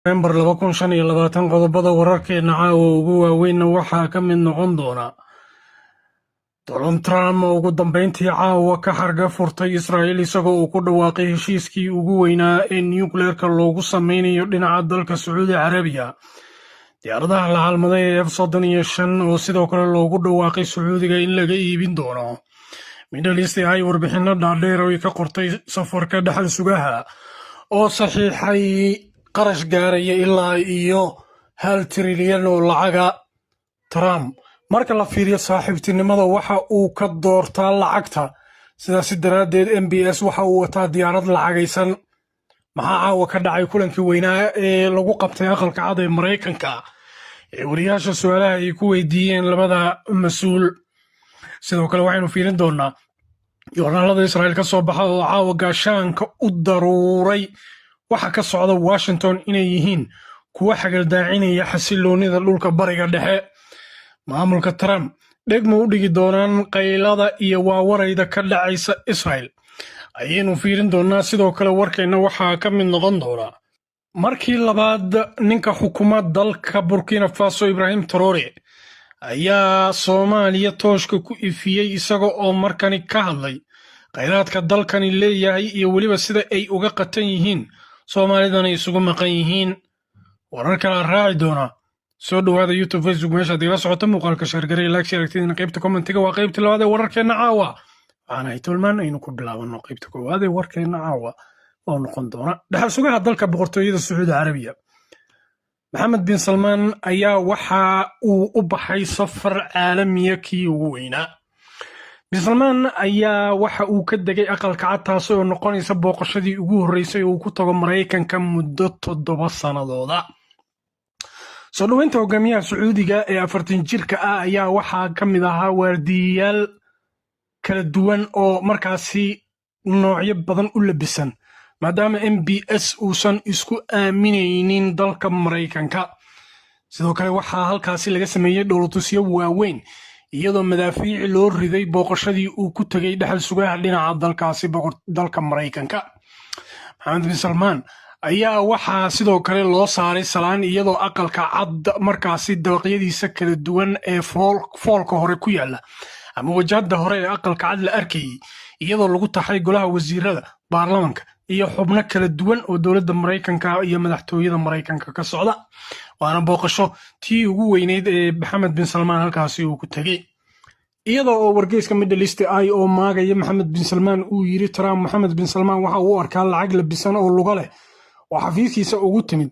November 2025 qodobada wararkeena caawa ugu waaweynna waxaa ka mid noqon doona Donald Trump oo ugu dambeyntii caawa ka xarga furtay Israa'iil isagoo uu ku dhawaaqay heshiiskii ugu weynaa ee nuclear-ka loogu sameynayo dhinaca dalka Sacuudi Carabiya. Diyaaradaha la halmaday ee F-35 oo sidoo kale loogu dhawaaqay Sacuudiga in laga iibin doono. Middle East ay warbixino dhaadheer oo ka qortay safarka dhaxal sugaha oo saxiixay qarash gaaraya ilaa iyo 1 trilyan oo lacaga. Trump marka la fiiriyo saaxiibtinimada waxa uu ka doortaa lacagta, sidaas daraadeed MBS waxa uu wataa diyaarad lacagaysan. maxaa caawa ka dhacay kulankii weynaa ee lagu qabtay aqalka cad ee Mareykanka ee wariyaasha su'aalaha ay ku weydiiyeen labada mas'uul. sidoo kale waxaynu fiirin doonaa joornaalada Israa'iil ka soo baxa oo caawa gaashaanka u daruuray waxa ka socda Washington inay yihiin kuwa xagaldaacinaya xasiloonida dhulka bariga dhexe. maamulka Trump dhegma u dhigi doonaan qaylada iyo waawarayda ka dhacaysa Israa'iil ayaynu fiirin doonaa. sidoo kale warkeenna waxaa ka mid noqon doona markii labaad ninka xukuumad dalka Burkina Faso Ibrahim Traoré ayaa Soomaaliya tooshka ku ifiyey isaga oo markani ka hadlay kheyraadka dalkani leeyahay iyo weliba sida ay uga qatan yihiin Soomaalidana isugu maqan yihiin. wararka la raaci doona soo dhawaada YouTube, Facebook, meesha aad igala socoto muuqaalka shaargaray like aragtidina qaybta commentiga waa qaybta labaad ee wararkeena caawa. waxaana ay tilmaan aynu ku bilaabano qaybta koowaad ee warkeena caawa oo noqon doona dhaxal sugaha dalka boqortooyada Sacuudi Carabiya. Maxamed bin Salmaan ayaa waxa uu u baxay safar caalamiya kii ugu weynaa. bin Salmaan ayaa waxa uu ka degay aqalka cad taasi oo noqonaysa booqashadii ugu horreysay oo uu ku tago Mareykanka muddo 7 sanadooda. soo dhaweynta hogaamiyaha Sacuudiga ee 40 jirka ah ayaa waxaa ka mid ahaa waardiyayaal kala duwan oo markaasi noocyo badan u labisan maadaama MBS uusan isku aaminaynin dalka Mareykanka. sidoo kale waxaa halkaasi laga sameeyay dhowlatusyo waaweyn iyadoo madaafiic loo riday booqashadii uu ku tagay dhaxal sugaha dhinaca dalkaasi dalka Mareykanka. Maxamed bin Salmaan ayaa waxaa sidoo kale loo saaray salaan iyadoo aqalka cad markaasi dabaqyadiisa kala duwan ee foolka hore ku yaala ama wajahada hore ee aqalka cad la arkayay iyadoo lagu taxay golaha wasiirada baarlamaanka iyo xubno kala duwan oo dowladda Mareykanka iyo madaxtooyada Mareykanka ka socda. waana booqasho tii ugu weyneyd ee Maxamed bin Salmaan halkaasi uu ku tagay iyadoo oo wargeyska Middle East ay oo maagaya Maxamed bin Salmaan uu yiri Trump Maxamed bin Salmaan waxa uu arkaa lacag labisan oo luga leh oo xafiiskiisa ugu timid